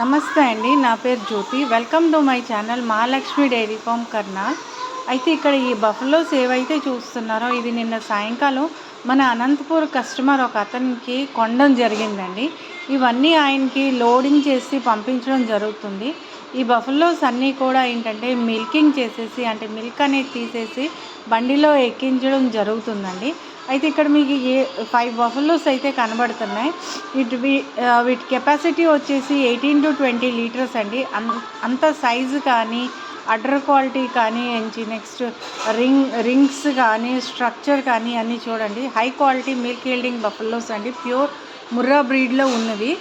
నమస్తే అండి. నా పేరు Jyothi. Welcome to my channel Mahalakshmi dairy farm Karnal. అయితే ఇక్కడ ఈ బఫెలోస్ ఏవైతే చూస్తున్నారో ఇది నిన్న సాయంకాలం మన అనంతపూర్ కస్టమర్ ఒక అతనికి కొనడం జరిగిందండి. ఇవన్నీ ఆయనకి లోడింగ్ చేసి పంపించడం జరుగుతుంది. ఈ బఫెలోస్ అన్నీ కూడా ఏంటంటే మిల్కింగ్ చేసేసి అంటే మిల్క్ అనేది తీసేసి బండిలో ఎక్కించడం జరుగుతుందండి. అయితే ఇక్కడ మీకు 5 బఫెలోస్ అయితే కనబడుతున్నాయి. వీటి కెపాసిటీ వచ్చేసి 18-20 లీటర్స్ అండి. అంత సైజు కానీ అడర్ క్వాలిటీ కానీ నెక్స్ట్ రింగ్స్ కానీ స్ట్రక్చర్ కానీ అన్నీ చూడండి. High quality milk yielding buffaloes అండి, ప్యూర్ ముర్రా బ్రీడ్లో ఉన్నది.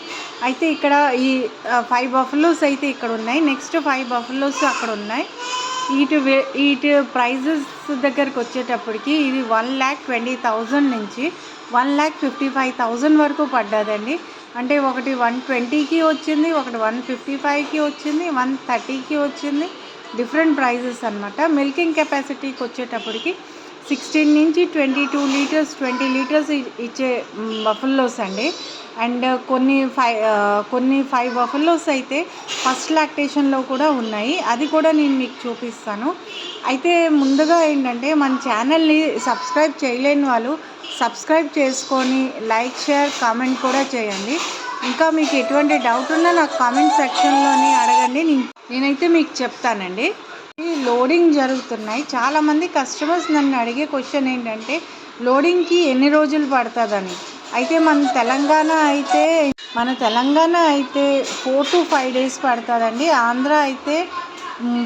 అయితే ఇక్కడ ఈ 5 బఫెలోస్ అయితే ఇక్కడ ఉన్నాయి. నెక్స్ట్ 5 బఫెలోస్ అక్కడ ఉన్నాయి. వీటి ప్రైజెస్ దగ్గరికి వచ్చేటప్పటికి ఇది 1,20,000 నుంచి 1,55,000 వరకు పడ్డదండి. అంటే ఒకటి 120కి వచ్చింది, ఒకటి 155కి వచ్చింది, 130కి వచ్చింది. డిఫరెంట్ ప్రైజెస్ అనమాట. మిల్కింగ్ కెపాసిటీకి వచ్చేటప్పటికి 16 నుంచి 22 లీటర్స్ 20 లీటర్స్ ఇచ్చే బఫెలోస్ అండి. అండ్ కొన్ని 5 బఫెలోస్ అయితే ఫస్ట్ లాక్టేషన్లో కూడా ఉన్నాయి. అది కూడా నేను మీకు చూపిస్తాను. అయితే ముందుగా ఏంటంటే మన ఛానల్ని సబ్స్క్రైబ్ చేయలేని వాళ్ళు సబ్స్క్రైబ్ చేసుకొని లైక్, షేర్, కామెంట్ కూడా చేయండి. ఇంకా మీకు ఎటువంటి డౌట్ ఉన్నా నాకు కామెంట్ సెక్షన్లోని అడగండి, నేనైతే మీకు చెప్తానండి. లోడింగ్ జరుగుతున్నాయి. చాలామంది కస్టమర్స్ నన్ను అడిగే క్వశ్చన్ ఏంటంటే లోడింగ్కి ఎన్ని రోజులు పడుతుందని. అయితే మన తెలంగాణ అయితే 4 to 5 డేస్ పడుతుందండి. ఆంధ్ర అయితే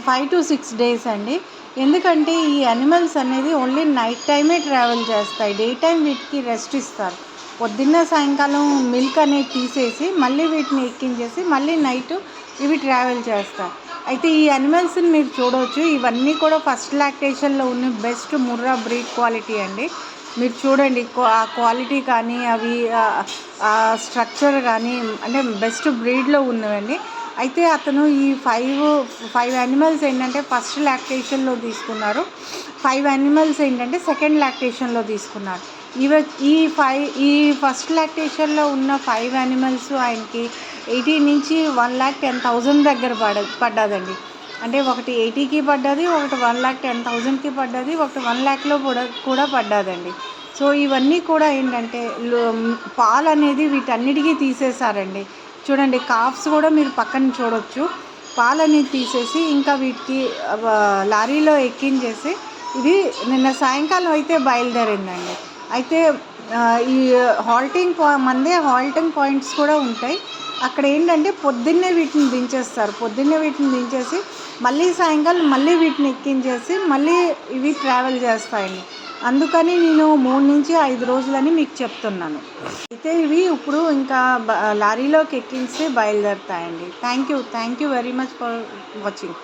5 to 6 డేస్ అండి. ఎందుకంటే ఈ యానిమల్స్ అనేది ఓన్లీ నైట్ టైమే ట్రావెల్ చేస్తాయి. డే టైం వీటికి రెస్ట్ ఇస్తారు. పొద్దున్న సాయంకాలం మిల్క్ అనేది తీసేసి మళ్ళీ వీటిని ఎక్కించేసి మళ్ళీ నైట్ ఇవి ట్రావెల్ చేస్తాయి. అయితే ఈ యానిమల్స్ని మీరు చూడవచ్చు. ఇవన్నీ కూడా ఫస్ట్ లాక్టేషన్లో ఉన్న బెస్ట్ ముర్రా బ్రీడ్ క్వాలిటీ అండి. మీరు చూడండి, ఆ క్వాలిటీ కానీ అవి స్ట్రక్చర్ కానీ అంటే బెస్ట్ బ్రీడ్లో ఉన్నవండి. అయితే అతను ఈ 5 యానిమల్స్ ఏంటంటే ఫస్ట్ లాక్టేషన్లో తీసుకున్నారు. 5 యానిమల్స్ ఏంటంటే సెకండ్ లాక్టేషన్లో తీసుకున్నారు. ఈ ఫస్ట్ లాక్టేషన్లో ఉన్న 5 యానిమల్స్ ఆయనకి 80 నుంచి 1,10,000 దగ్గర పడ్డదండి. అంటే ఒకటి 80కి పడ్డది, ఒకటి 1,10,000కి పడ్డది, ఒకటి 1 lakh కూడా పడ్డదండి. సో ఇవన్నీ కూడా ఏంటంటే పాలు అనేది వీటన్నిటికీ తీసేశారండి. చూడండి, కాఫ్స్ కూడా మీరు పక్కన చూడొచ్చు. పాలు అనేది తీసేసి ఇంకా వీటికి లారీలో ఎక్కించేసి ఇది నిన్న సాయంకాలం అయితే బయలుదేరిందండి. అయితే ఈ హాల్టింగ్ పాయింట్స్ కూడా ఉంటాయి. అక్కడ ఏంటంటే పొద్దున్నే వీటిని దించేసి మళ్ళీ సాయంకాలం మళ్ళీ వీటిని ఎక్కించేసి మళ్ళీ ఇవి ట్రావెల్ చేస్తాయండి. అందుకని నేను 3 నుంచి 5 రోజులని మీకు చెప్తున్నాను. అయితే ఇవి ఇప్పుడు ఇంకా లారీలోకి ఎక్కించి బయలుదేరుతాయండి. Thank you very much for watching.